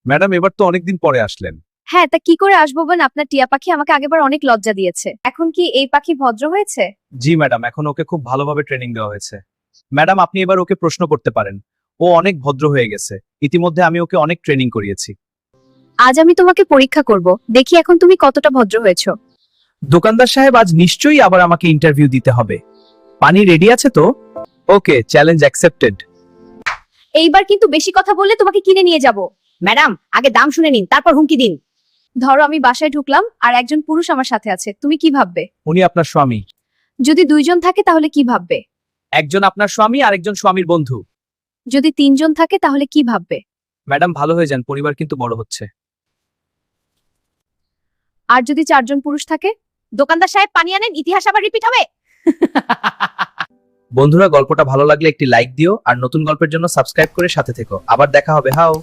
Madam, এবার তো অনেকদিন পরে আসলেন। হ্যাঁ, তা কি করে আসবো বোন? আপনার টিয়া পাখি আমাকে আগেবার অনেক লজ্জা দিয়েছে। এখন কি এই পাখি ভদ্র হয়েছে? জি ম্যাডাম, এখন ওকে খুব ভালোভাবে ট্রেনিং দেওয়া হয়েছে। ম্যাডাম, আপনি এবার ওকে প্রশ্ন করতে পারেন। ও অনেক ভদ্র হয়ে গেছে। ইতিমধ্যে আমি ওকে অনেক ট্রেনিং করিয়েছি। আজ আমি তোমাকে পরীক্ষা করব, দেখি এখন তুমি কতটা ভদ্র হয়েছো। দোকানদার সাহেব, আজ নিশ্চয়ই আবার আমাকে ইন্টারভিউ দিতে হবে। পানি রেডি আছে তো? ওকে, চ্যালেঞ্জ অ্যাকসেপ্টেড। এইবার কিন্তু বেশি কথা বললে তোমাকে কিনে নিয়ে যাব। ম্যাডাম, আগে দাম শুনে নিন, তারপর হুমকি দিন। ধরো আমি বাসায় ঢুকলাম আর একজন পুরুষ আমার সাথে আছে, তুমি কি ভাববে? উনি আপনার স্বামী। যদি দুইজন থাকে তাহলে কি ভাববে? একজন আপনার স্বামী আর একজন স্বামীর বন্ধু। যদি তিনজন থাকে তাহলে কি ভাববে? ম্যাডাম, ভালো হয়ে যান, পরিবার কিন্তু বড় হচ্ছে। আর যদি চারজন পুরুষ থাকে? দোকানদার সাহেব পানি আনেন, ইতিহাস আবার রিপিট হবে। বন্ধুরা, গল্পটা ভালো লাগলে একটি লাইক দিও আর নতুন গল্পের জন্য সাবস্ক্রাইব করে সাথে থেকো। আবার দেখা হবে। হাও।